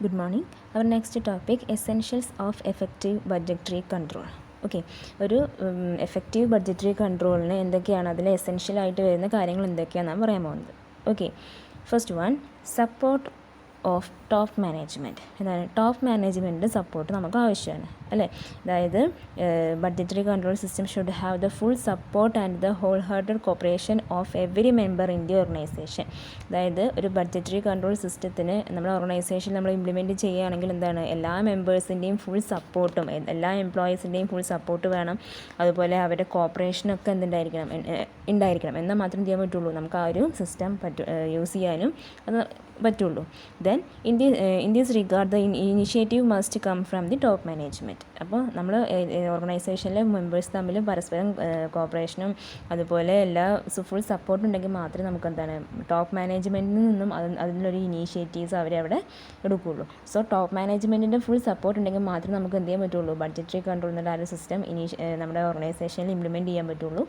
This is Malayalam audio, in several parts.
Good morning. Our next topic, essentials of effective budgetary control. Okay, ഒരു എഫക്റ്റീവ് ബഡ്ജറ്ററി കൺട്രോളിന് എന്തൊക്കെയാണ് അതിൽ എസെൻഷ്യലായിട്ട് വരുന്ന കാര്യങ്ങൾ എന്തൊക്കെയാണെന്നാണ് പറയാൻ പോകുന്നത്. Okay, first one, support of top management. എന്താണ് ടോപ്പ് മാനേജ്മെൻറ്റിൻ്റെ സപ്പോർട്ട് നമുക്ക് ആവശ്യമാണ് അല്ലേ. അതായത് budgetary control system should have the full support and the whole hearted cooperation of every member in the organisation. അതായത് ഒരു ബഡ്ജറ്ററി കൺട്രോൾ സിസ്റ്റത്തിന് നമ്മുടെ ഓർഗനൈസേഷൻ നമ്മൾ ഇംപ്ലിമെൻറ്റ് ചെയ്യുകയാണെങ്കിൽ എന്താണ് എല്ലാ മെമ്പേഴ്സിൻ്റെയും ഫുൾ സപ്പോർട്ടും എല്ലാ എംപ്ലോയീസിൻ്റെയും ഫുൾ സപ്പോർട്ട് വേണം. അതുപോലെ അവരുടെ കോപ്പറേഷനൊക്കെ ഉണ്ടായിരിക്കണം എന്നാൽ മാത്രം ചെയ്യാൻ പറ്റുള്ളൂ, നമുക്ക് ആ ഒരു സിസ്റ്റം യൂസ് ചെയ്യാനും അത് പറ്റുള്ളൂ. Then in this regard the initiative must come from the top management. അപ്പോൾ നമ്മൾ ഓർഗനൈസേഷനിലെ മെമ്പേഴ്സ് തമ്മിൽ പരസ്പരം കോപ്പറേഷനും അതുപോലെ എല്ലാ ഫുൾ സപ്പോർട്ട് ഉണ്ടെങ്കിൽ മാത്രമേ നമുക്ക് എന്താണ് ടോപ്പ് മാനേജ്മെൻറ്റിൽ നിന്നും അതിലൊരു ഇനീഷ്യേറ്റീവ്സ് അവരവിടെ എടുക്കുകയുള്ളൂ. സോ ടോപ്പ് മാനേജ്മെൻറ്റിൻ്റെ ഫുൾ സപ്പോർട്ട് ഉണ്ടെങ്കിൽ മാത്രമേ നമുക്ക് എന്ത് ചെയ്യാൻ പറ്റുള്ളൂ, ബഡ്ജറ്ററി കൺട്രോൾ എന്നുള്ള ആ ഒരു സിസ്റ്റം നമ്മുടെ ഓർഗനൈസേഷനിൽ ഇംപ്ലിമെൻറ്റ് ചെയ്യാൻ പറ്റുള്ളൂ.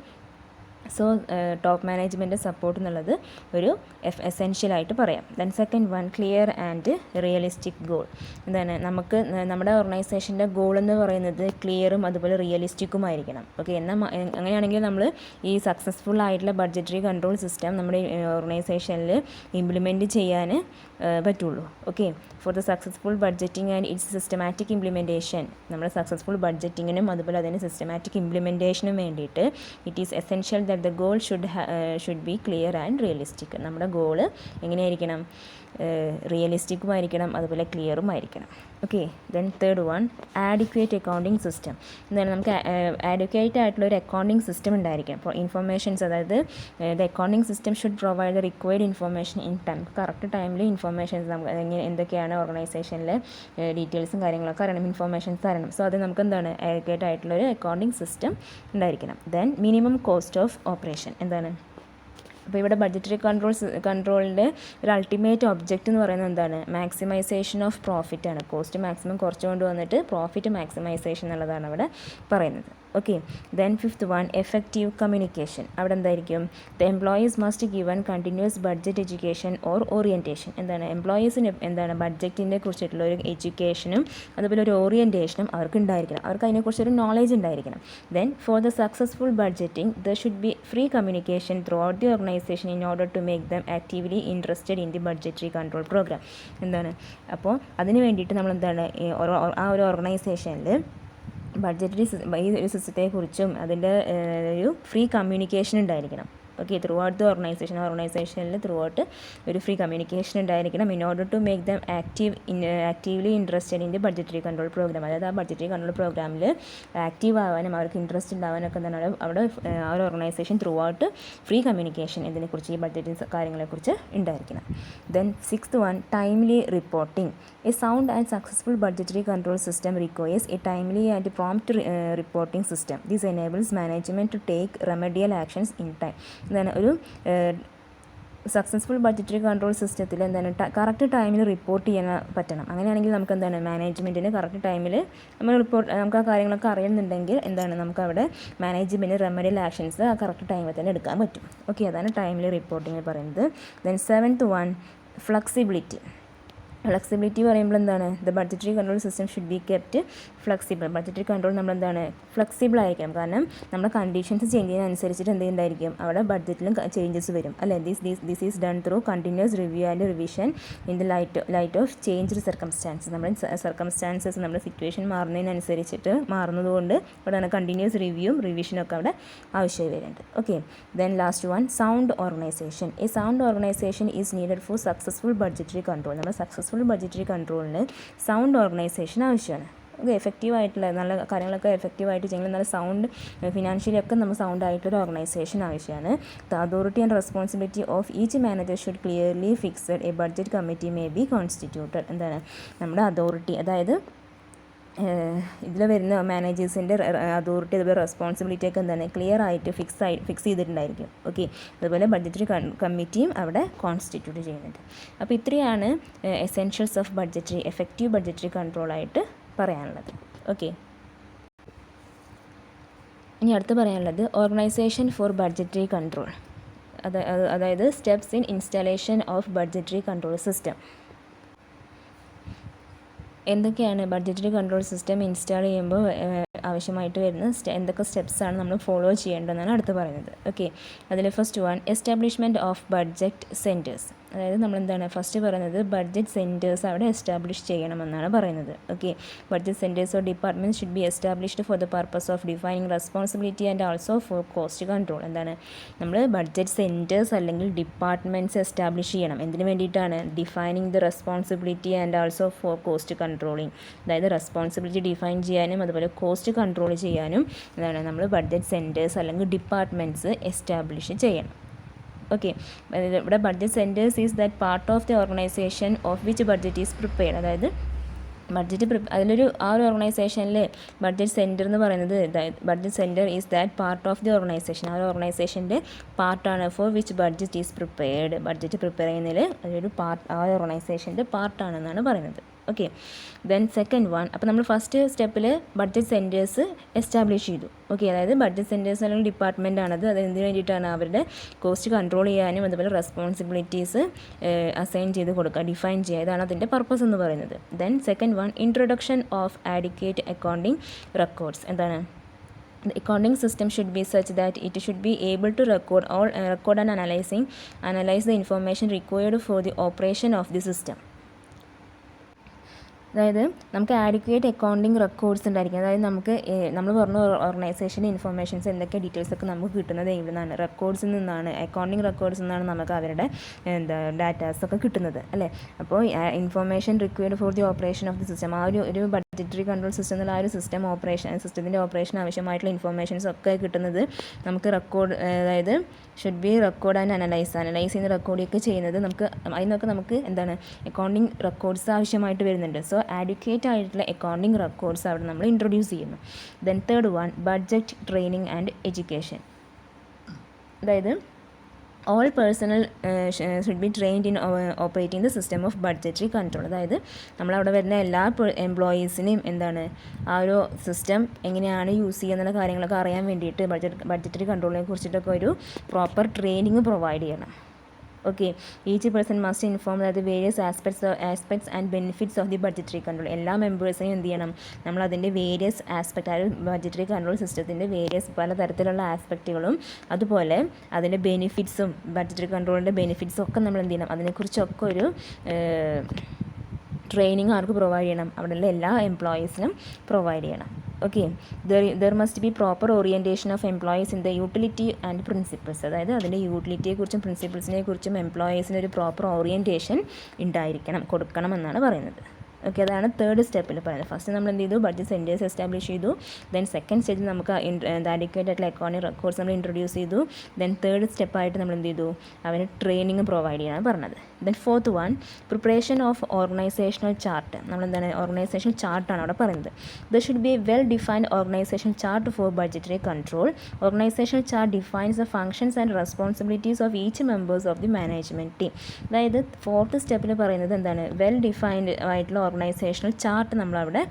സോ ടോപ്പ് മാനേജ്മെൻറ്റ് സപ്പോർട്ട് എന്നുള്ളത് ഒരു എസെൻഷ്യലായിട്ട് പറയാം. Then second one, clear and realistic goal. എന്താണ് നമുക്ക് നമ്മുടെ ഓർഗനൈസേഷൻ്റെ ഗോൾ എന്ന് പറയുന്നത് ക്ലിയറും അതുപോലെ റിയലിസ്റ്റിക്കുമായിരിക്കണം. ഓക്കെ, എന്നാൽ അങ്ങനെയാണെങ്കിൽ നമ്മൾ ഈ സക്സസ്ഫുൾ ആയിട്ടുള്ള ബഡ്ജറ്ററി കൺട്രോൾ സിസ്റ്റം നമ്മുടെ ഓർഗനൈസേഷനിൽ ഇംപ്ലിമെൻറ്റ് ചെയ്യാൻ പറ്റുള്ളൂ. Okay, for the successful budgeting and its systematic implementation, നമ്മുടെ സക്സസ്ഫുൾ ബഡ്ജറ്റിങ്ങിനും അതുപോലെ അതിന് സിസ്റ്റമാറ്റിക് ഇംപ്ലിമെൻറ്റേഷനും വേണ്ടിയിട്ട് it is essential that the goal should be clear and realistic. നമ്മുടെ ഗോള് എങ്ങനെയായിരിക്കണം, റിയലിസ്റ്റിക്കുമായിരിക്കണം അതുപോലെ ക്ലിയറുമായിരിക്കണം. Okay, then third one, adequate accounting system. എന്താണ് നമുക്ക് ആഡിക്വേറ്റ് ആയിട്ടുള്ള ഒരു അക്കൗണ്ടിങ് സിസ്റ്റം ഉണ്ടായിരിക്കണം ഫോർ ഇൻഫർമേഷൻസ്. അതായത് the accounting system should provide the required information in time. Correct ടൈമിൽ ഇൻഫർമേഷൻസ് നമുക്ക് എന്തൊക്കെയാണ് ഓർഗനൈസേഷനിലെ ഡീറ്റെയിൽസും കാര്യങ്ങളൊക്കെ അറിയണം, ഇൻഫർമേഷൻസ് അറിയണം. സോ അത് നമുക്ക് എന്താണ് ആഡിക്വേറ്റ് ആയിട്ടുള്ളൊരു അക്കൗണ്ടിങ് സിസ്റ്റം ഉണ്ടായിരിക്കണം. Then minimum cost of operation. എന്താണ് അപ്പോൾ ഇവിടെ ബഡ്ജറ്ററി കൺട്രോളിൻ്റെ ഒരു അൾട്ടിമേറ്റ് ഒബ്ജക്റ്റ് എന്ന് പറയുന്നത് എന്താണ്, മാക്സിമൈസേഷൻ ഓഫ് പ്രോഫിറ്റ് ആണ്. കോസ്റ്റ് മാക്സിമം കുറച്ചുകൊണ്ട് വന്നിട്ട് പ്രോഫിറ്റ് മാക്സിമൈസേഷൻ എന്നുള്ളതാണ് അവിടെ പറയുന്നത്. Okay, then fifth one, effective communication. അവിടെ എന്തായിരിക്കും, the employees must given continuous budget education or orientation. എന്താണ് എംപ്ലോയീസിന് എന്താണ് ബഡ്ജറ്റിനെ കുറിച്ചിട്ടുള്ള ഒരു എഡ്യൂക്കേഷനും അതുപോലെ ഒരു ഓറിയൻറ്റേഷനും അവർക്ക് ഉണ്ടായിരിക്കണം, അവർക്ക് അതിനെക്കുറിച്ചൊരു നോളേജ് ഉണ്ടായിരിക്കണം. Then for the successful budgeting there should be free communication through out the organisation in order to make them actively interested in the budgetary control programme. എന്താണ് അപ്പോൾ അതിന് വേണ്ടിയിട്ട് നമ്മൾ എന്താണ് ആ ഒരു ഓർഗനൈസേഷനിൽ ബഡ്ജറ്ററി ഈ ഒരു സിസ്റ്റത്തെക്കുറിച്ചും അതിൻ്റെ ഒരു ഫ്രീ കമ്മ്യൂണിക്കേഷൻ ഉണ്ടായിരിക്കണം. ഓക്കെ, ത്രൂ ഔട്ട് ദി ഓർഗനൈസേഷനിൽ ത്രൂ ഔട്ട് ഒരു ഫ്രീ കമ്മ്യൂണിക്കേഷൻ ഉണ്ടായിരിക്കണം in order to make them actively interested in the budgetary control programme. അതായത് ആ ബഡ്ജറ്ററി കൺട്രോൾ പ്രോഗ്രാമിൽ ആക്റ്റീവ് ആവാനും അവർക്ക് ഇൻട്രസ്റ്റ് ഉണ്ടാവാനൊക്കെ എന്താണ് അവിടെ ആ ഒരു organisation through free communication ഇതിനെക്കുറിച്ച് ഈ ബഡ്ജറ്ററി കാര്യങ്ങളെക്കുറിച്ച് ഉണ്ടായിരിക്കണം. Then sixth one, timely reporting. A sound and successful budgetary control system requires a timely and prompt reporting system. This enables management to take remedial actions in time. എന്താണ് ഒരു സക്സസ്ഫുൾ ബഡ്ജറ്ററി കൺട്രോൾ സിസ്റ്റത്തിൽ എന്താണ് കറക്റ്റ് ടൈമിൽ റിപ്പോർട്ട് ചെയ്യാൻ പറ്റണം. അങ്ങനെയാണെങ്കിൽ നമുക്ക് എന്താണ് മാനേജ്മെൻറ്റിന് കറക്റ്റ് ടൈമിൽ നമുക്ക് ആ കാര്യങ്ങളൊക്കെ അറിയുന്നുണ്ടെങ്കിൽ എന്താണ് നമുക്ക് അവിടെ മാനേജ്മെൻറ്റ് റെമഡിയൽ ആക്ഷൻസ് ആ കറക്റ്റ് ടൈമിൽ തന്നെ എടുക്കാൻ പറ്റും. ഓക്കെ, അതാണ് ടൈമിൽ റിപ്പോർട്ടിങ് പറയുന്നത്. Then seventh one, flexibility. Flexibility പറയുമ്പോൾ എന്താണ്, the budgetary control system should be kept flexible. Budgetary control നമ്മളെന്താണ് ഫ്ലെക്സിബിൾ ആയിരിക്കണം. കാരണം നമ്മുടെ കണ്ടീഷൻസ് ചേഞ്ച് ചെയ്യുന്നതനുസരിച്ചിട്ട് എന്തുണ്ടായിരിക്കും അവിടെ ബഡ്ജറ്റിലും ചേഞ്ചസ് വരും അല്ലേ. This is done through continuous review and revision in the light of changed circumstances. നമ്മുടെ സർക്കംസ്റ്റാൻസസ് നമ്മുടെ സിറ്റുവേഷൻ മാറുന്നതിനനുസരിച്ചിട്ട് മാറുന്നതുകൊണ്ട് അവിടെയാണ് കണ്ടിന്യൂസ് റിവ്യൂവും റിവിഷനും ഒക്കെ അവിടെ ആവശ്യമായി വരുന്നുണ്ട്. Okay, then last one, sound organisation. A sound organisation is needed for successful budgetary control. നമ്മുടെ സക്സസ്ഫുൾ ബഡ്ജറ്ററി കൺട്രോളിന് സൗണ്ട് ഓർഗനൈസേഷൻ ആവശ്യമാണ്. ഓക്കെ, എഫക്റ്റീവായിട്ടുള്ള നല്ല കാര്യങ്ങളൊക്കെ എഫക്റ്റീവായിട്ട് ചെയ്യണമെങ്കിൽ നല്ല സൗണ്ട് ഫിനാൻഷ്യലി ഒക്കെ നമ്മൾ സൗണ്ട് ആയിട്ടൊരു ഓർഗനൈസേഷൻ ആവശ്യമാണ്. The authority and responsibility of each manager should clearly fixed. A budget committee may be constituted. എന്താണ് നമ്മുടെ അതോറിറ്റി, അതായത് ഇതിൽ വരുന്ന മാനേജേഴ്സിൻ്റെ അതോറിറ്റി അതുപോലെ റെസ്പോൺസിബിലിറ്റി ഒക്കെ എന്താണ് ക്ലിയർ ആയിട്ട് ഫിക്സ് ചെയ്തിട്ടുണ്ടായിരിക്കും. ഓക്കെ, അതുപോലെ ബഡ്ജറ്ററി കമ്മിറ്റിയും അവിടെ കോൺസ്റ്റിറ്റ്യൂട്ട് ചെയ്യുന്നുണ്ട്. അപ്പോൾ ഇത്രയാണ് essentials of budgetary effective budgetary കൺട്രോളായിട്ട് പറയാനുള്ളത്. ഓക്കെ, ഇനി അടുത്ത് പറയാനുള്ളത് ഓർഗനൈസേഷൻ ഫോർ ബഡ്ജറ്ററി കൺട്രോൾ. അതായത് steps in installation of budgetary control system. എന്തൊക്കെയാണ് ബഡ്ജറ്ററി കൺട്രോൾ സിസ്റ്റം ഇൻസ്റ്റാൾ ചെയ്യുമ്പോൾ ആവശ്യമായിട്ട് വരുന്ന എന്തൊക്കെ സ്റ്റെപ്സാണ് നമ്മൾ ഫോളോ ചെയ്യേണ്ടതെന്നാണ് അടുത്ത് പറയുന്നത്. ഓക്കെ, അതിൽ first one establishment of budget centres. അതായത് നമ്മളെന്താണ് ഫസ്റ്റ് പറയുന്നത് ബഡ്ജറ്റ് സെൻറ്റേഴ്സ് അവിടെ എസ്റ്റാബ്ലിഷ് ചെയ്യണമെന്നാണ് പറയുന്നത്. Okay, budget centres or department should be established for the purpose of defining responsibility and also for cost control. എന്താണ് നമ്മൾ ബഡ്ജറ്റ് സെൻറ്റേഴ്സ് അല്ലെങ്കിൽ ഡിപ്പാർട്ട്മെൻറ്റ്സ് എസ്റ്റാബ്ലിഷ് ചെയ്യണം. എന്തിനു വേണ്ടിയിട്ടാണ്? Defining the responsibility and also for cost controlling. അതായത് റെസ്പോൺസിബിലിറ്റി ഡിഫൈൻ ചെയ്യാനും അതുപോലെ കോസ്റ്റ് കൺട്രോൾ ചെയ്യാനും എന്താണ് നമ്മൾ ബഡ്ജറ്റ് സെൻറ്റേഴ്സ് അല്ലെങ്കിൽ ഡിപ്പാർട്ട്മെൻറ്റ്സ് എസ്റ്റാബ്ലിഷ് ചെയ്യണം. ഓക്കെ, ഇവിടെ budget centres is that part of the organisation of which budget is prepared. അതായത് ബഡ്ജറ്റ് അതിലൊരു ആ ഒരു ഓർഗനൈസേഷനിൽ ബഡ്ജറ്റ് സെൻറ്റർ എന്ന് പറയുന്നത് budget centre is that part of the organisation. ആ ഒരു ഓർഗനൈസേഷൻ്റെ പാർട്ടാണ് for which budget is prepared. Budget prepare ചെയ്യുന്നതിൽ അതൊരു പാർട്ട് ആ ഒരു ഓർഗനൈസേഷൻ്റെ പാർട്ടാണെന്നാണ് പറയുന്നത്. ഓക്കെ, ദെൻ സെക്കൻഡ് വൺ, അപ്പോൾ നമ്മൾ ഫസ്റ്റ് സ്റ്റെപ്പിൽ ബഡ്ജറ്റ് സെൻറ്റേഴ്സ് എസ്റ്റാബ്ലിഷ് ചെയ്തു. ഓക്കെ, അതായത് ബഡ്ജറ്റ് സെൻറ്റേഴ്സ് അല്ലെങ്കിൽ ഡിപ്പാർട്ട്മെൻ്റ് ആണത്. അത് എന്തിനു വേണ്ടിയിട്ടാണ്? അവരുടെ കോസ്റ്റ് കൺട്രോൾ ചെയ്യാനും അതുപോലെ റെസ്പോൺസിബിലിറ്റീസ് അസൈൻ ചെയ്ത് കൊടുക്കുക, ഡിഫൈൻ ചെയ്യുക. ഇതാണ് അതിൻ്റെ പർപ്പസ് എന്ന് പറയുന്നത്. Then second one introduction of adequate accounting records. എന്താണ്? The accounting system should be such that it should be able to record and analyze the information required for the operation of the system. അതായത് നമുക്ക് ആഡിക്വേറ്റ് അക്കൗണ്ടിങ് റെക്കോർഡ്സ് ഉണ്ടായിരിക്കും. അതായത് നമ്മൾ പറഞ്ഞ ഓർഗനൈസേഷൻ്റെ ഇൻഫർമേഷൻസ് എന്തൊക്കെ ഡീറ്റെയിൽസൊക്കെ നമുക്ക് കിട്ടുന്നത് എവിടെ നിന്നാണ്? റെക്കോർഡ്സിൽ നിന്നാണ്, അക്കൗണ്ടിങ് റെക്കോർഡ്സിൽ നിന്നാണ് നമുക്ക് അവരുടെ ഡാറ്റാസൊക്കെ കിട്ടുന്നത് അല്ലേ. അപ്പോൾ information required for the operation of the system. ആ ഒരു ബഡ്ജറ്ററി കൺട്രോൾ സിസ്റ്റം എന്നുള്ള ആ ഒരു സിസ്റ്റത്തിൻ്റെ ഓപ്പറേഷൻ ആവശ്യമായിട്ടുള്ള ഇൻഫർമേഷൻസ് ഒക്കെ കിട്ടുന്നത് നമുക്ക് അതായത് should be record and analyse ചെയ്യുന്ന റെക്കോർഡൊക്കെ ചെയ്യുന്നത് അതിനൊക്കെ നമുക്ക് എന്താണ് അക്കൗണ്ടിങ് റെക്കോർഡ്സ് ആവശ്യമായിട്ട് വരുന്നുണ്ട്. സോ ആഡ്യൂക്കേറ്റ് ആയിട്ടുള്ള അക്കൗണ്ടിങ് റെക്കോർഡ്സ് അവിടെ നമ്മൾ ഇൻട്രൊഡ്യൂസ് ചെയ്യുന്നു. Then third one budget training and education. അതായത് all personnel should be trained in operating the system of budgetary control. അതായത് നമ്മളവിടെ വരുന്ന എല്ലാ എംപ്ലോയീസിനെയും എന്താണ് ആ ഒരു സിസ്റ്റം എങ്ങനെയാണ് യൂസ് ചെയ്യുക എന്നുള്ള കാര്യങ്ങളൊക്കെ അറിയാൻ വേണ്ടിയിട്ട് ബഡ്ജറ്ററി കൺട്രോളിനെ കുറിച്ചിട്ടൊക്കെ ഒരു പ്രോപ്പർ ട്രെയിനിങ് പ്രൊവൈഡ് ചെയ്യണം. Okay, each person must inform that the various aspects and benefits of the budgetary control. എല്ലാ മെമ്പേഴ്സിനും എന്ത് ചെയ്യണം? നമ്മൾ അതിൻ്റെ വേരിയസ് ആസ്പെക്റ്റ്, അതായത് ബഡ്ജറ്ററി കൺട്രോൾ സിസ്റ്റത്തിൻ്റെ വേരിയസ് പലതരത്തിലുള്ള ആസ്പെക്റ്റുകളും അതുപോലെ അതിൻ്റെ ബെനിഫിറ്റ്സും ബഡ്ജറ്ററി കൺട്രോളിൻ്റെ ബെനിഫിറ്റ്സും ഒക്കെ നമ്മൾ എന്ത് ചെയ്യണം? അതിനെക്കുറിച്ചൊക്കെ ഒരു ട്രെയിനിങ് ആർക്ക് പ്രൊവൈഡ് ചെയ്യണം? അവിടെയുള്ള എല്ലാ എംപ്ലോയീസിനും പ്രൊവൈഡ് ചെയ്യണം. Okay, there must be proper orientation of employees in the utility and principles. അതായത് അതിൻ്റെ യൂട്ടിലിറ്റിയെക്കുറിച്ചും പ്രിൻസിപ്പിൾസിനെ കുറിച്ചും എംപ്ലോയീസിന് ഒരു പ്രോപ്പർ ഓറിയൻറ്റേഷൻ കൊടുക്കണം എന്നാണ് പറയുന്നത്. ഓക്കെ, അതാണ് തേർഡ് സ്റ്റെപ്പിൽ പറയുന്നത്. ഫസ്റ്റ് നമ്മൾ എന്ത് ചെയ്തു? ബഡ്ജറ്റ് സെൻറ്റേഴ്സ് എസ്റ്റാബ്ലിഷ് ചെയ്തു. ദെൻ സെക്കൻഡ് സ്റ്റേജിൽ നമുക്ക് ആഡിക്വേറ്റ് ആയിട്ടുള്ള അക്കൗണ്ടിങ് റെക്കോർഡ്സ് നമ്മൾ ഇൻട്രൊഡ്യൂസ് ചെയ്തു. ദെൻ തേർഡ് സ്റ്റെപ്പായിട്ട് നമ്മൾ എന്ത് ചെയ്തു? അവന് ട്രെയിനിങ് പ്രൊവൈഡ് ചെയ്യാനാണ് പറഞ്ഞത്. Then fourth one preparation of organisational chart. നമ്മളെന്താണ് ഓർഗനൈസേഷണൽ ചാർട്ടാണ് അവിടെ പറയുന്നത്. There should be a well defined organisation chart for budgetary control. Organisational chart defines the functions and responsibilities of each members of the management team. അതായത് ഫോർത്ത് സ്റ്റെപ്പിൽ പറയുന്നത് എന്താണ്? വെൽ ഡിഫൈൻഡ് ആയിട്ടുള്ള ഓർഗനൈസേഷണൽ ചാർട്ട് നമ്മളവിടെ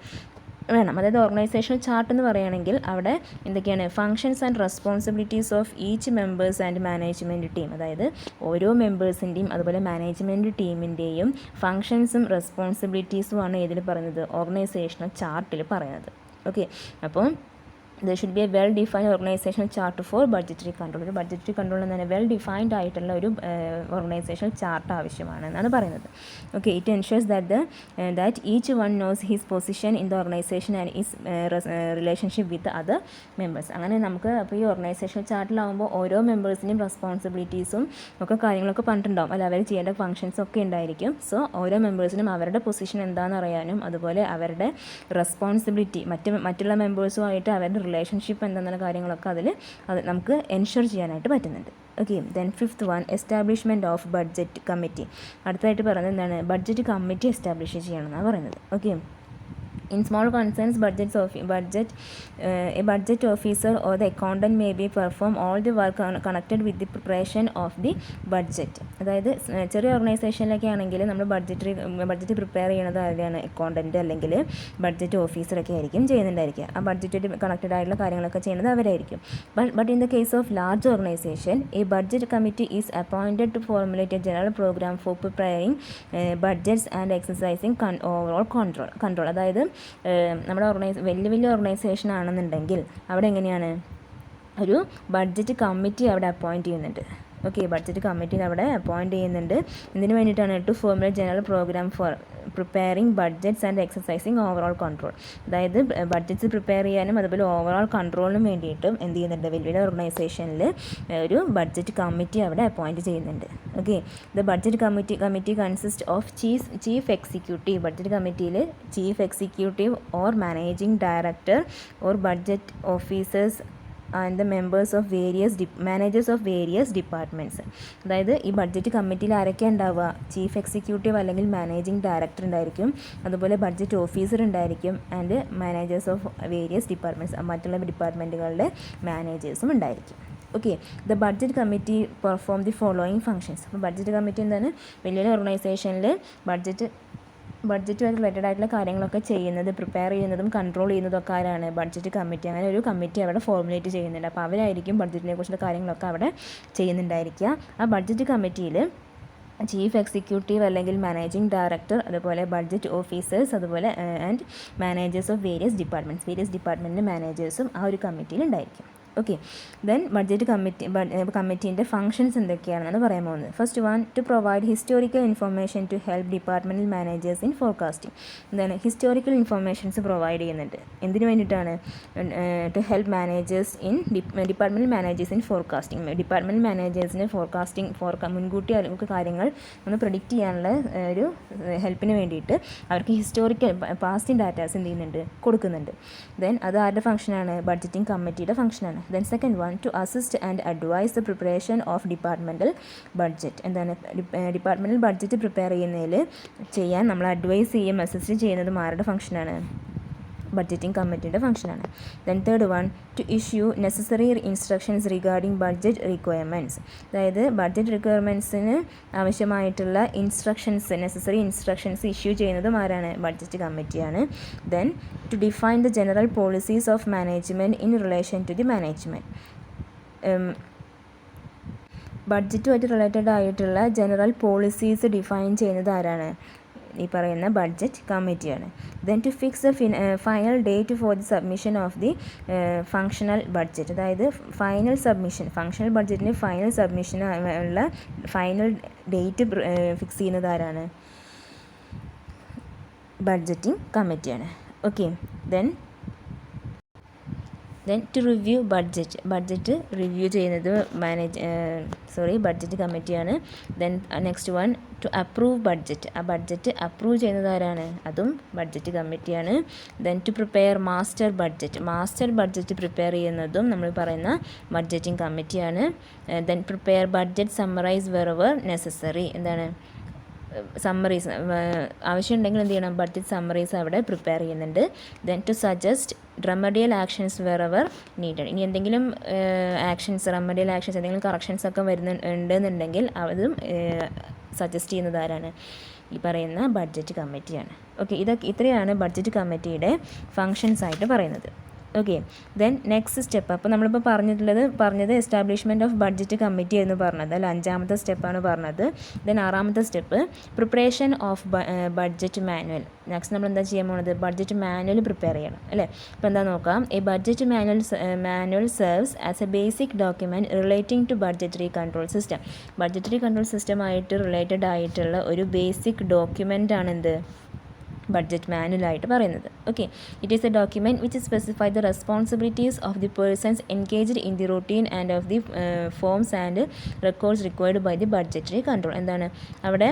വേണം. അതായത് ഓർഗനൈസേഷണൽ ചാർട്ട് എന്ന് പറയുകയാണെങ്കിൽ അവിടെ എന്തൊക്കെയാണ്? Functions and responsibilities of each members and management team. അതായത് ഓരോ മെമ്പേഴ്സിൻ്റെയും അതുപോലെ മാനേജ്മെൻറ്റ് ടീമിൻ്റെയും ഫങ്ഷൻസും റെസ്പോൺസിബിലിറ്റീസുമാണ് ഇതിൽ പറയുന്നത് ഓർഗനൈസേഷണൽ ചാർട്ടിൽ പറയുന്നത്. ഓക്കെ, അപ്പോൾ there should be a well defined organizational chart for budgetary control. ഒരു ബഡ്ജറ്ററി കൺട്രോൾ എന്ന് പറഞ്ഞാൽ വെൽ ഡിഫൈൻഡ് ആയിട്ടുള്ള ഒരു ഓർഗനൈസേഷണൽ ചാർട്ട് ആവശ്യമാണ് എന്നാണ് പറയുന്നത്. Okay, it ensures that each one nose his position in the organisation and his relationship with other members. അങ്ങനെ നമുക്ക് അപ്പോൾ ഈ ഓർഗനൈസേഷണൽ ചാർട്ടിലാവുമ്പോൾ ഓരോ മെമ്പേഴ്സിൻ്റെയും റെസ്പോൺസിബിലിറ്റീസും ഒക്കെ കാര്യങ്ങളൊക്കെ പറഞ്ഞിട്ടുണ്ടാവും. അല്ല, അവർ ചെയ്യേണ്ട ഫങ്ഷൻസ് ഒക്കെ ഉണ്ടായിരിക്കും. സോ ഓരോ മെമ്പേഴ്സിനും അവരുടെ പൊസിഷൻ എന്താണെന്ന് അറിയാനും അതുപോലെ അവരുടെ റെസ്പോൺസിബിലിറ്റി മറ്റുള്ള മെമ്പേഴ്സുമായിട്ട് അവരുടെ റിലേഷൻഷിപ്പ് എന്തെന്നുള്ള കാര്യങ്ങളൊക്കെ അത് നമുക്ക് എൻഷുർ ചെയ്യാനായിട്ട് പറ്റുന്നുണ്ട്. Okay, then fifth one establishment of budget committee. അടുത്തതായിട്ട് പറയുന്നത് എന്താണ്? ബഡ്ജറ്റ് കമ്മിറ്റി എസ്റ്റാബ്ലിഷ് ചെയ്യണമെന്നാണ് പറയുന്നത്. Okay, In small concerns, a budget officer or the accountant may be perform all the work connected with the preparation of the budget. അതായത് ചെറിയ ഓർഗനൈസേഷനിലൊക്കെ ആണെങ്കിൽ നമ്മൾ ബഡ്ജറ്റ് പ്രിപ്പയർ ചെയ്യണത് ആരെയാണ്? അക്കൗണ്ടൻറ്റ് അല്ലെങ്കിൽ ബഡ്ജറ്റ് ഓഫീസറൊക്കെ ആയിരിക്കും ചെയ്യുന്നുണ്ടായിരിക്കുക. ആ ബഡ്ജറ്റ് കണക്റ്റഡ് ആയിട്ടുള്ള കാര്യങ്ങളൊക്കെ ചെയ്യുന്നത് അവരായിരിക്കും. But in the case of large organisation, a budget committee is appointed to formulate a general programme for preparing budgets and exercising overall control. അതായത് നമ്മുടെ വലിയ ഓർഗനൈസേഷൻ ആണെന്നുണ്ടെങ്കിൽ അവിടെ എങ്ങനെയാണ്? ഒരു ബഡ്ജറ്റ് കമ്മിറ്റി അവിടെ അപ്പോയിൻറ്റ് ചെയ്യുന്നുണ്ട്. ഓക്കെ, ബഡ്ജറ്റ് കമ്മിറ്റി അവിടെ അപ്പോയിൻറ്റ് ചെയ്യുന്നുണ്ട്. ഇതിന് വേണ്ടിയിട്ടാണ് to formulate general programme for preparing budgets and exercising overall control. അതായത് ബഡ്ജറ്റ്സ് പ്രിപ്പയർ ചെയ്യാനും അതുപോലെ ഓവറോൾ കൺട്രോളിനും വേണ്ടിയിട്ടും എന്ത് ചെയ്യുന്നുണ്ട്? വലിയ ഓർഗനൈസേഷനിൽ ഒരു ബഡ്ജറ്റ് കമ്മിറ്റി അവിടെ അപ്പോയിൻറ്റ് ചെയ്യുന്നുണ്ട്. Okay, the budget committee consist of chief executive. Budget കമ്മിറ്റിയിൽ chief executive or managing director or budget officers and the managers of various departments. അതായത് ഈ ബഡ്ജറ്റ് കമ്മിറ്റിയിൽ ആരൊക്കെ ഉണ്ടാവുക? ചീഫ് എക്സിക്യൂട്ടീവ് അല്ലെങ്കിൽ മാനേജിംഗ് ഡയറക്ടർ ഉണ്ടായിരിക്കും, അതുപോലെ ബഡ്ജറ്റ് ഓഫീസർ ഉണ്ടായിരിക്കും, and managers of various departments, മറ്റുള്ള ഡിപ്പാർട്ട്മെൻറ്റുകളുടെ മാനേജേഴ്സും ഉണ്ടായിരിക്കും. Okay, the budget committee perform the following functions. അപ്പോൾ ബഡ്ജറ്റ് കമ്മിറ്റി എന്താണ്? വലിയ ഓർഗനൈസേഷനിൽ ബഡ്ജറ്റുമായിട്ട് റിലേറ്റഡ് ആയിട്ടുള്ള കാര്യങ്ങളൊക്കെ ചെയ്യുന്നത്, പ്രിപ്പയർ ചെയ്യുന്നതും കൺട്രോൾ ചെയ്യുന്നതും ഒക്കെ ആരാണ്? Budget committee. അങ്ങനെ ഒരു കമ്മിറ്റി അവിടെ ഫോർമുലേറ്റ് ചെയ്യുന്നുണ്ട്. അപ്പോൾ അവരായിരിക്കും ബഡ്ജറ്റിനെ കുറിച്ചുള്ള കാര്യങ്ങളൊക്കെ അവിടെ ചെയ്യുന്നുണ്ടായിരിക്കുക. ആ ബഡ്ജറ്റ് കമ്മിറ്റിയിൽ ചീഫ് എക്സിക്യൂട്ടീവ് അല്ലെങ്കിൽ മാനേജിംഗ് ഡയറക്ടർ, അതുപോലെ ബഡ്ജറ്റ് ഓഫീസേഴ്സ്, അതുപോലെ ആൻഡ് മാനേജേഴ്സ് ഓഫ് വേരിയസ് ഡിപ്പാർട്ട്മെൻറ്റിൻ്റെ മാനേജേഴ്സും ആ ഒരു കമ്മിറ്റിയിൽ ഉണ്ടായിരിക്കും. ഓക്കെ, ദെൻ ബഡ്ജറ്റ് കമ്മിറ്റീൻ്റെ ഫങ്ഷൻസ് എന്തൊക്കെയാണെന്നാണ് പറയാൻ പോകുന്നത്. First one, to provide historical information to help departmental managers in forecasting. എന്താണ്? ഹിസ്റ്റോറിക്കൽ ഇൻഫർമേഷൻസ് പ്രൊവൈഡ് ചെയ്യുന്നുണ്ട്. എന്തിനു വേണ്ടിയിട്ടാണ്? To help managers departmental managers in forecasting. Departmental മാനേജേഴ്സിന് മുൻകൂട്ടി അവർക്ക് കാര്യങ്ങൾ ഒന്ന് പ്രെഡിക്റ്റ് ചെയ്യാനുള്ള ഒരു ഹെൽപ്പിന് വേണ്ടിയിട്ട് അവർക്ക് ഹിസ്റ്റോറിക്കൽ പാസ്റ്റ് ഡാറ്റാസ് എന്ത് ചെയ്യുന്നുണ്ട്? കൊടുക്കുന്നുണ്ട്. ദെൻ അത് ആരുടെ ഫംഗ്ഷനാണ്? ബഡ്ജറ്റിംഗ് കമ്മിറ്റിയുടെ ഫംഗ്ഷനാണ്. Then second one, to assist and advise the preparation of departmental budget. എന്താണ്? ഡിപ്പാർട്ട്മെൻറ്റൽ ബഡ്ജറ്റ് പ്രിപ്പയർ ചെയ്യാൻ നമ്മൾ അഡ്വൈസ് ചെയ്യും, അസിസ്റ്റ് ചെയ്യുന്നതും ആരുടെ ഫംഗ്ഷനാണ്? ബഡ്ജറ്റിംഗ് കമ്മിറ്റിയുടെ ഫംഗ്ഷനാണ്. Then third one, to issue necessary instructions regarding budget requirements. അതായത് ബഡ്ജറ്റ് റിക്വയർമെൻറ്റ്സിന് ആവശ്യമായിട്ടുള്ള നെസസറി ഇൻസ്ട്രക്ഷൻസ് ഇഷ്യൂ ചെയ്യുന്നതും ആരാണ്? ബഡ്ജറ്റ് കമ്മിറ്റിയാണ്. Then to define the general policies of management in relation to the management. ബഡ്ജറ്റുമായിട്ട് റിലേറ്റഡ് ആയിട്ടുള്ള ജനറൽ പോളിസീസ് ഡിഫൈൻ ചെയ്യുന്നത് ആരാണ്? ഈ പറയുന്ന ബഡ്ജറ്റ് കമ്മിറ്റിയാണ്. Then to fix the final date for the submission of the functional budget. അതായത് ഫങ്ഷണൽ ബഡ്ജറ്റിന് ഫൈനൽ സബ്മിഷൻ ഉള്ള ഫൈനൽ ഡേറ്റ് ഫിക്സ് ചെയ്യുന്നത് ആരാണ്? ബഡ്ജറ്റിംഗ് കമ്മിറ്റിയാണ്. Okay, then to review budget review ചെയ്യുന്നത് ബഡ്ജറ്റ് കമ്മിറ്റിയാണ്. Then next one, to approve ആ ബഡ്ജറ്റ് അപ്രൂവ് ചെയ്യുന്നത് ആരാണ്? അതും ബഡ്ജറ്റ് കമ്മിറ്റിയാണ്. Then to prepare master budget prepare ചെയ്യുന്നതും നമ്മൾ പറയുന്ന ബഡ്ജറ്റിംഗ് കമ്മിറ്റിയാണ്. Then prepare budget summarise wherever necessary. എന്താണ്? സമ്മറീസ് ആവശ്യമുണ്ടെങ്കിൽ എന്ത് ചെയ്യണം? ബഡ്ജറ്റ് സമ്മറീസ് അവിടെ പ്രിപ്പയർ ചെയ്യുന്നുണ്ട്. Then to suggest remedial actions wherever needed. ഇനി എന്തെങ്കിലും റെമഡിയൽ ആക്ഷൻസ് എന്തെങ്കിലും കറക്ഷൻസ് ഒക്കെ ഉണ്ടെന്നുണ്ടെങ്കിൽ അതും സജസ്റ്റ് ചെയ്യുന്നത് ആരാണ്? ഈ പറയുന്ന ബഡ്ജറ്റ് കമ്മിറ്റിയാണ്. ഓക്കെ, ഇത്രയാണ് ബഡ്ജറ്റ് കമ്മിറ്റിയുടെ ഫങ്ഷൻസ് ആയിട്ട് പറയുന്നത്. Okay, then next step. അപ്പോൾ നമ്മളിപ്പോൾ പറഞ്ഞത് എസ്റ്റാബ്ലിഷ്മെൻറ്റ് ഓഫ് ബഡ്ജറ്റ് കമ്മിറ്റി എന്ന് പറഞ്ഞത് അല്ല, 5ാമത്തെ സ്റ്റെപ്പാണ് പറഞ്ഞത്. ദെൻ 6ാമത്തെ step, preparation of budget manual. Next നമ്മൾ എന്താ ചെയ്യാൻ പോകുന്നത്? ബഡ്ജറ്റ് മാനുവൽ പ്രിപ്പയർ ചെയ്യണം അല്ലേ? അപ്പോൾ എന്താ നോക്കാം. A budget manual serves as a basic document relating to budgetary control system. Budgetary control സിസ്റ്റമായിട്ട് റിലേറ്റഡ് ആയിട്ടുള്ള ഒരു ബേസിക് ഡോക്യുമെൻ്റ് ആണ് എന്ത്? ബഡ്ജറ്റ് മാനുവലായിട്ട് പറയുന്നത്. Okay, it is a document which specify the responsibilities of the persons engaged in the routine and of the forms and records required by the budgetary control. എന്താണ് അവിടെ?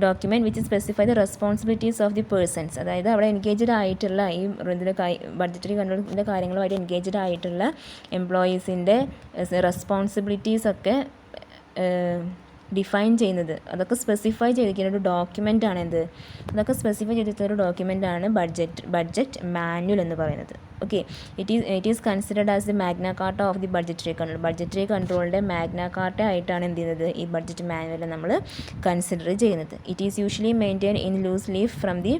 Document which specify the responsibilities of the persons. അതായത് അവിടെ എൻഗേജ്ഡ് ആയിട്ടുള്ള ഈ ബഡ്ജറ്ററി കൺട്രോളിൻ്റെ കാര്യങ്ങളുമായിട്ട് എൻഗേജ്ഡ് ആയിട്ടുള്ള എംപ്ലോയീസിൻ്റെ റെസ്പോൺസിബിലിറ്റീസൊക്കെ ഡിഫൈൻ ചെയ്യുന്നത്, അതൊക്കെ സ്പെസിഫൈ ചെയ്തിരിക്കുന്ന ഒരു ഡോക്യുമെൻ്റാണ് എന്ത്, അതൊക്കെ സ്പെസിഫൈ ചെയ്തിട്ടുള്ള ഒരു ഡോക്യുമെൻ്റാണ് ബഡ്ജറ്റ് മാനുവൽ എന്ന് പറയുന്നത്. Okay, it is considered as the Magna Carta of the budgetary control. Budgetary കൺട്രോളിൻ്റെ മാഗ്ന കാർട്ട ആയിട്ടാണ് എന്ത് ചെയ്യുന്നത്, ഈ ബഡ്ജറ്റ് മാനുവൽ നമ്മൾ കൺസിഡർ ചെയ്യുന്നത്. It is usually maintain in loose leaf from the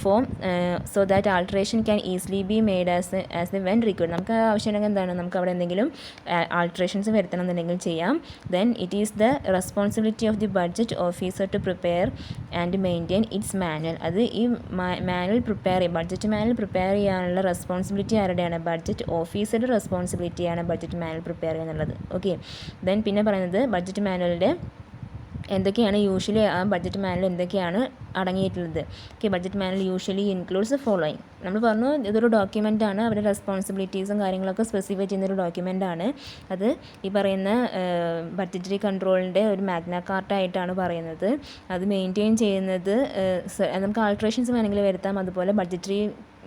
form so that alteration can easily be made as the when required. നമുക്ക് ആവശ്യമുണ്ടെങ്കിൽ എന്താണ്, നമുക്ക് അവിടെ എന്തെങ്കിലും ആൾട്രേഷൻസ് വരുത്തണം എന്നുണ്ടെങ്കിൽ ചെയ്യാം. Then it is the responsibility of the budget officer to prepare and maintain its manual. അത് ഈ മാനുവൽ ബഡ്ജറ്റ് മാനുവൽ പ്രിപ്പയർ ചെയ്യാനുള്ള റെസ്പോൺസിബിലിറ്റി ആരുടെയാണ്, ബഡ്ജറ്റ് ഓഫീസറുടെ റെസ്പോൺസിബിലിറ്റിയാണ് ബഡ്ജറ്റ് മാനുവൽ പ്രിപ്പയർ ചെയ്യുക എന്നുള്ളത്. ഓക്കെ, ദെൻ പിന്നെ പറയുന്നത് ബഡ്ജറ്റ് മാനുവലിൻ്റെ എന്തൊക്കെയാണ് യൂഷ്വലി ആ ബഡ്ജറ്റ് മാനുവൽ എന്തൊക്കെയാണ് അടങ്ങിയിട്ടുള്ളത്. Okay, budget manual usually includes the following. നമ്മൾ പറഞ്ഞു ഇതൊരു ഡോക്യുമെൻ്റാണ്, അവരുടെ റെസ്പോൺസിബിലിറ്റീസും കാര്യങ്ങളൊക്കെ സ്പെസിഫൈ ചെയ്യുന്നൊരു ഡോക്യുമെൻ്റാണ്. അത് ഈ പറയുന്ന ബഡ്ജറ്ററി കൺട്രോളിൻ്റെ ഒരു മാഗ്ന കാർട്ടായിട്ടാണ് പറയുന്നത്. അത് മെയിൻറ്റെയിൻ ചെയ്യുന്നത് നമുക്ക് ആൾട്രേഷൻസ് വേണമെങ്കിൽ വരുത്താം. അതുപോലെ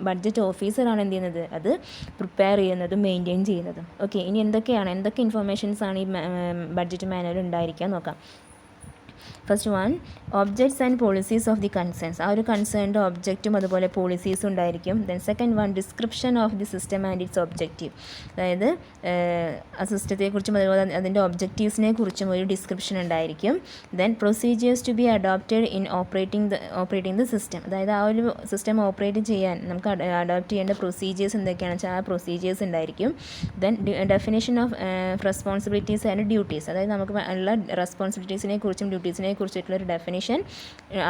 ബഡ്ജറ്റ് ഓഫീസറാണ് എന്ത് ചെയ്യുന്നത്, അത് പ്രിപ്പയർ ചെയ്യുന്നതും മെയിൻറ്റെയിൻ ചെയ്യുന്നതും. ഓക്കെ, ഇനി എന്തൊക്കെ ഇൻഫർമേഷൻസാണ് ഈ ബഡ്ജറ്റ് മാനുവൽ ഉണ്ടായിരിക്കാൻ നോക്കാം. First one, objects and policies of the concerns. ആ ഒരു കൺസേണിൻ്റെ ഒബ്ജക്റ്റും അതുപോലെ പോളിസീസും ഉണ്ടായിരിക്കും. Then second one, description of the system and its objective. അതായത് ആ സിസ്റ്റത്തെക്കുറിച്ചും അതുപോലെ അതിൻ്റെ ഒബ്ജക്റ്റീവ്സിനെ കുറിച്ചും ഒരു ഡിസ്ക്രിപ്ഷൻ ഉണ്ടായിരിക്കും. Then procedures to be adopted in operating the system. അതായത് ആ ഒരു സിസ്റ്റം ഓപ്പറേറ്റ് ചെയ്യാൻ നമുക്ക് അഡോപ്റ്റ് ചെയ്യേണ്ട പ്രൊസീജിയേഴ്സ് എന്തൊക്കെയാണെന്ന് വെച്ചാൽ ആ പ്രൊസീജിയേഴ്സ് ഉണ്ടായിരിക്കും. Then definition of responsibilities and duties. അതായത് നമുക്ക് ഉള്ള റെസ്പോൺസിബിലിറ്റീസിനെ കുറിച്ചും ഡ്യൂട്ടീസിനെ കുറിച്ചിട്ടുള്ളൊരു ഡെഫിനേഷൻ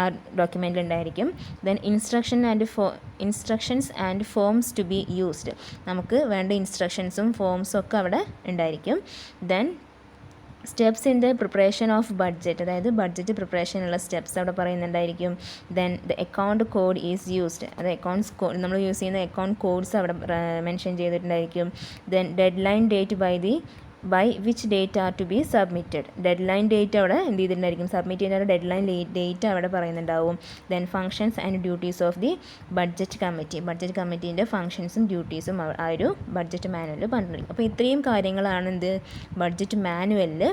ആ ഡോക്യുമെൻ്റിൽ ഉണ്ടായിരിക്കും. Then instructions and forms to be used. നമുക്ക് വേണ്ട ഇൻസ്ട്രക്ഷൻസും ഫോംസും ഒക്കെ അവിടെ ഉണ്ടായിരിക്കും. Then steps in the preparation of budget. അതായത് ബഡ്ജറ്റ് പ്രിപ്പറേഷനുള്ള സ്റ്റെപ്സ് അവിടെ പറയുന്നുണ്ടായിരിക്കും. Then the account code is used. അത് അക്കൗണ്ട്സ് കോഡ് നമ്മൾ യൂസ് ചെയ്യുന്ന അക്കൗണ്ട് കോഡ്സ് അവിടെ മെൻഷൻ ചെയ്തിട്ടുണ്ടായിരിക്കും. Then deadline date by which date are to be submitted. Deadline date അവിടെ എന്ത് ചെയ്തിട്ടുണ്ടായിരിക്കും, സബ്മിറ്റ് ചെയ്യുന്ന ഡെഡ് ലൈൻ ഡേറ്റ് അവിടെ പറയുന്നുണ്ടാവും. Then functions and duties of the budget കമ്മിറ്റീൻ്റെ ഫങ്ഷൻസും ഡ്യൂട്ടീസും ആ ഒരു ബഡ്ജറ്റ് മാനുവലിൽ പറഞ്ഞിരിക്കും. അപ്പോൾ ഇത്രയും കാര്യങ്ങളാണ് എന്ത് ബഡ്ജറ്റ് മാനുവലിൽ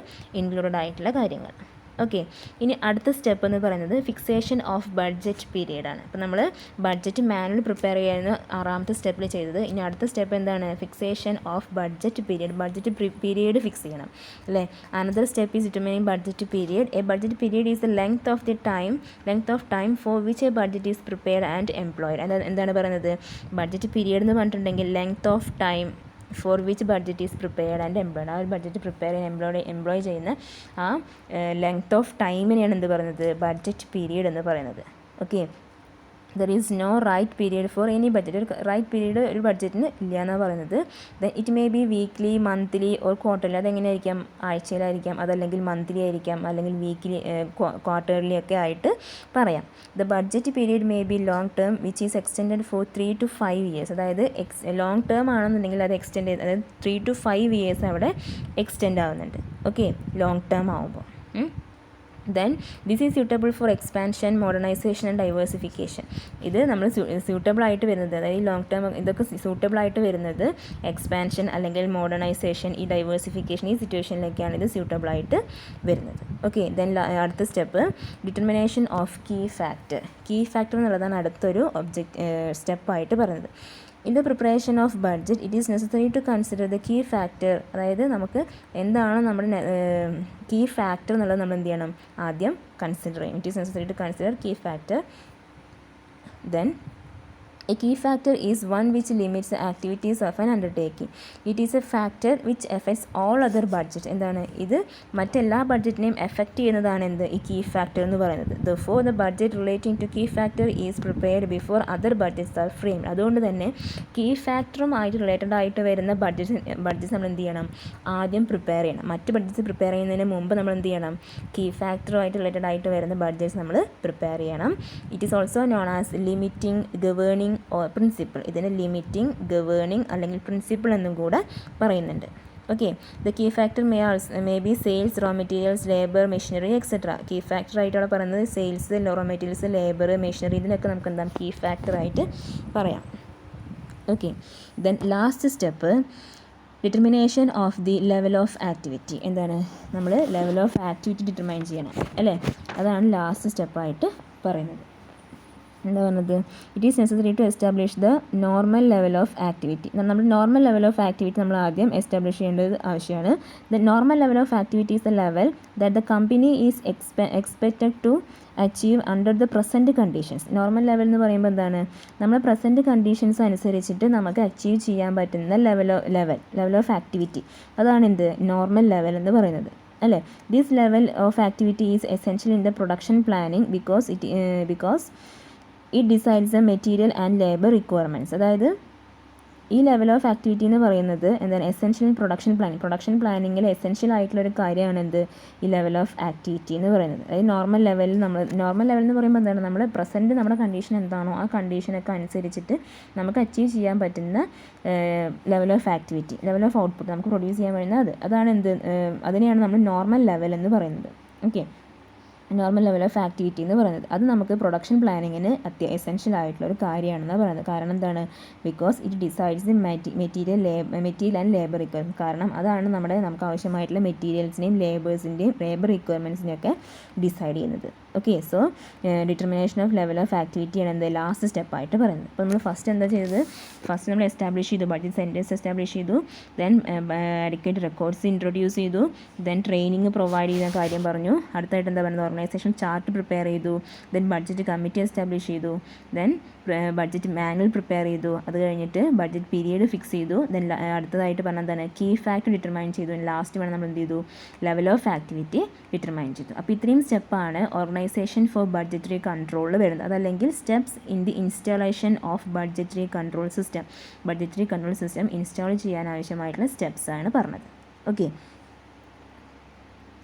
ഇൻക്ലൂഡഡ് ആയിട്ടുള്ള കാര്യങ്ങൾ. ഓക്കെ, ഇനി അടുത്ത സ്റ്റെപ്പ് എന്ന് പറയുന്നത് ഫിക്സേഷൻ ഓഫ് ബഡ്ജറ്റ് പീരീഡ് ആണ്. അപ്പോൾ നമ്മൾ ബഡ്ജറ്റ് മാനുവൽ പ്രിപ്പയർ ചെയ്യുന്ന 6ാമത്തെ സ്റ്റെപ്പിൽ ചെയ്തത്. ഇനി അടുത്ത സ്റ്റെപ്പ് എന്താണ്, fixation of budget period fix ചെയ്യണം അല്ലേ. Another step is determining budget period. A budget period is the length of time for which A budget is prepared and employed. എന്താണ് പറയുന്നത്, ബഡ്ജറ്റ് പീരീഡ് എന്ന് പറഞ്ഞിട്ടുണ്ടെങ്കിൽ length of time for which budget is prepared and employed. ആ ഒരു ബഡ്ജറ്റ് പ്രിപ്പയർ ചെയ്യാൻ എംപ്ലോയ് ചെയ്യുന്ന ആ ലെങ്ത് ഓഫ് ടൈമിനെയാണ് എന്ത് പറയുന്നത്, ബഡ്ജറ്റ് പീരീഡ് എന്ന് പറയുന്നത്. Okay, there is no right period for any budget. ഒരു റൈറ്റ് പീരീഡ് ഒരു ബഡ്ജറ്റിന് ഇല്ല എന്നാണ് പറയുന്നത്. Then it may be weekly, monthly or quarterly. അതെങ്ങനെയായിരിക്കാം, ആഴ്ചയിലായിരിക്കാം, അതല്ലെങ്കിൽ മന്ത്ലി ആയിരിക്കാം, അല്ലെങ്കിൽ വീക്ക്ലി ക്വാർട്ടർലി ഒക്കെ ആയിട്ട് പറയാം. The budget period may be long term which is extended for 3 to 5 years. അതായത് ലോങ് ടേം ആണെന്നുണ്ടെങ്കിൽ അത് എക്സ്റ്റെൻഡ് ചെയ്ത്, അതായത് 3 to 5 years അവിടെ എക്സ്റ്റെൻഡ് ആവുന്നുണ്ട്. ഓക്കെ, ലോങ് ടേം ആവുമ്പോൾ. Then this is suitable for expansion, modernisation and diversification. ഇത് നമ്മൾ സ്യൂട്ടബിൾ ആയിട്ട് വരുന്നത്, അതായത് ലോങ് ടേം ഇതൊക്കെ സ്യൂട്ടബിൾ ആയിട്ട് വരുന്നത് എക്സ്പാൻഷൻ അല്ലെങ്കിൽ മോഡേണൈസേഷൻ, ഈ ഡൈവേഴ്സിഫിക്കേഷൻ, ഈ സിറ്റുവേഷനിലേക്കാണ് ഇത് സ്യൂട്ടബിൾ ആയിട്ട് വരുന്നത്. ഓക്കെ, ദെൻ അടുത്ത step determination of key factor എന്നുള്ളതാണ് അടുത്തൊരു സ്റ്റെപ്പായിട്ട് പറയുന്നത്. In the preparation of budget it is necessary to consider the key factor. അതായത് നമുക്ക് എന്താണ് നമ്മുടെ കീ ഫാക്ടർ എന്നുള്ളത് നമ്മൾ എന്ത് ചെയ്യണം, ആദ്യം കൺസിഡർ ചെയ്യണം. It is necessary to consider key factor. Then A key factor is one which limits the activities of an undertaking. It is a factor which affects all other budgets. എന്താണ് ഇത്, മറ്റെല്ലാ ബഡ്ജറ്റിനെയും എഫക്റ്റ് ചെയ്യുന്നതാണ് എന്ത്, ഈ കീ ഫാക്ടർ എന്ന് പറയുന്നത്. Therefore the budget relating to key factor is prepared before other budgets are framed. അതുകൊണ്ട് തന്നെ കീ ഫാക്ടറുമായിട്ട് റിലേറ്റഡ് ആയിട്ട് വരുന്ന ബഡ്ജറ്റ്സ് നമ്മൾ എന്ത് ചെയ്യണം, ആദ്യം പ്രിപ്പയർ ചെയ്യണം. മറ്റ് ബഡ്ജറ്റ്സ് പ്രിപ്പയർ ചെയ്യുന്നതിന് മുമ്പ് നമ്മൾ എന്ത് ചെയ്യണം, കീ ഫാക്ടറുമായിട്ട് റിലേറ്റഡ് ആയിട്ട് വരുന്ന ബഡ്ജറ്റ്സ് നമ്മൾ പ്രിപ്പയർ ചെയ്യണം. It is also known as limiting, governing principle. ഇതിന് ലിമിറ്റിംഗ്, ഗവേണിംഗ് അല്ലെങ്കിൽ പ്രിൻസിപ്പിൾ എന്നും കൂടെ പറയുന്നുണ്ട്. Okay, the key factor may be sales, raw materials, labour, machinery et cetera. Key factor ആയിട്ടാണ് പറയുന്നത് sales, raw materials, labour, machinery, ഇതിനൊക്കെ നമുക്ക് എന്താണ് കീ ഫാക്ടർ ആയിട്ട് പറയാം. Okay, then last step determination of the level of activity. എന്താണ്? നമ്മൾ ലെവൽ ഓഫ് ആക്ടിവിറ്റി ഡിറ്റർമൈൻ ചെയ്യണം അല്ലേ? അതാണ് ലാസ്റ്റ് സ്റ്റെപ്പായിട്ട് പറയുന്നത്. എന്താ പറഞ്ഞത്? It is necessary to establish the normal level of activity. നമ്മൾ നോർമൽ ലെവൽ ഓഫ് ആക്ടിവിറ്റി നമ്മൾ ആദ്യം എസ്റ്റാബ്ലിഷ് ചെയ്യേണ്ടത് ആവശ്യമാണ്. The normal level of activity is the level that the company is expected to achieve under the present conditions. Normal level എന്ന് പറയുമ്പോൾ എന്താണ്? നമ്മൾ പ്രസൻറ്റ് കണ്ടീഷൻസ് അനുസരിച്ചിട്ട് നമുക്ക് അച്ചീവ് ചെയ്യാൻ പറ്റുന്ന ലെവൽ ഓഫ് ആക്ടിവിറ്റി, അതാണ് എന്ത്? നോർമൽ ലെവൽ എന്ന് പറയുന്നത് അല്ലേ? This level of activity is essential in the production planning because it decides the material and labour requirements. അതായത് ഈ ലെവൽ ഓഫ് ആക്ടിവിറ്റി എന്ന് പറയുന്നത് എന്താണ്? എസെൻഷ്യൽ പ്രൊഡക്ഷൻ പ്ലാനിങ്ങിൽ എസെൻഷ്യൽ ആയിട്ടുള്ളൊരു കാര്യമാണ് എന്ത്? ഈ ലെവൽ ഓഫ് ആക്ടിവിറ്റി എന്ന് പറയുന്നത്. അതായത് നോർമൽ ലെവൽ എന്ന് പറയുമ്പോൾ എന്താണ്? നമ്മൾ പ്രസൻറ്റ് നമ്മുടെ കണ്ടീഷൻ എന്താണോ ആ കണ്ടീഷനൊക്കെ അനുസരിച്ചിട്ട് നമുക്ക് അച്ചീവ് ചെയ്യാൻ പറ്റുന്ന level of activity, level of output നമുക്ക് പ്രൊഡ്യൂസ് ചെയ്യാൻ പറ്റുന്ന അതിനാണ് എന്ത്? അതിനെയാണ് നമ്മൾ നോർമൽ ലെവൽ എന്ന് പറയുന്നത്. Okay, normal level of activity എന്ന് പറയുന്നത് അത് നമുക്ക് പ്രൊഡക്ഷൻ പ്ലാനിങ്ങിന് എസെൻഷ്യൽ ആയിട്ടുള്ള ഒരു കാര്യമാണെന്നാണ് പറയുന്നത്. കാരണം എന്താണ്? Because it decides the material and labour requirement. കാരണം അതാണ് നമുക്ക് ആവശ്യമായിട്ടുള്ള മെറ്റീരിയൽസിനെയും ലേബർ റിക്വയർമെൻറ്റ്സിനെയും ഒക്കെ ഡിസൈഡ് ചെയ്യുന്നത്. Okay, so determination of level of ആക്ടിവിറ്റിയാണ് എന്ത്? ലാസ്റ്റ് സ്റ്റെപ്പായിട്ട് പറയുന്നത്. അപ്പോൾ നമ്മൾ ഫസ്റ്റ് എന്താ ചെയ്തത്? ഫസ്റ്റ് നമ്മൾ എസ്റ്റാബ്ലിഷ് ചെയ്തു, ബഡ്ജറ്റ് സെൻറ്റേഴ്സ് എസ്റ്റാബ്ലിഷ് ചെയ്തു, ദെൻ അഡിക്വേറ്റ് റെക്കോർഡ്സ് ഇൻട്രൊഡ്യൂസ് ചെയ്തു, ദെൻ ട്രെയിനിങ് പ്രൊവൈഡ് ചെയ്യുന്ന കാര്യം പറഞ്ഞു. അടുത്തായിട്ട് എന്താ പറയുന്നത്? ഓർഗനൈസേഷൻ ചാർട്ട് പ്രിപ്പയർ ചെയ്തു, ദെൻ ബഡ്ജറ്റ് കമ്മിറ്റി എസ്റ്റാബ്ലിഷ് ചെയ്തു, ദെൻ ബഡ്ജറ്റ് മാനുവൽ പ്രിപ്പയർ ചെയ്തു, അത് കഴിഞ്ഞിട്ട് ബഡ്ജറ്റ് പീരീഡ് ഫിക്സ് ചെയ്തു, ദെൻ അടുത്തതായിട്ട് പറഞ്ഞാൽ എന്താണ്? കീ ഫാക്ട് ഡിറ്റർമൈൻ ചെയ്തു, ലാസ്റ്റ് വേണം നമ്മൾ എന്ത് ചെയ്തു? ലെവൽ ഓഫ് ആക്ടിവിറ്റി ഡിറ്റർമൈൻ ചെയ്തു. അപ്പോൾ ഇത്രയും സ്റ്റെപ്പാണ് ഓർഗനൈസേഷൻ ഫോർ ബഡ്ജറ്ററി കൺട്രോളിൽ വരുന്നത്. അതല്ലെങ്കിൽ steps in the installation of budgetary control system. Budgetary control system install ചെയ്യാൻ ആവശ്യമായിട്ടുള്ള സ്റ്റെപ്സാണ് പറഞ്ഞത്. ഓക്കെ,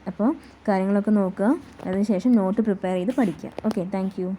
അപ്പോൾ കാര്യങ്ങളൊക്കെ നോക്കുക, അതിനുശേഷം നോട്ട് പ്രിപ്പയർ ചെയ്ത് പഠിക്കുക. Okay, thank you.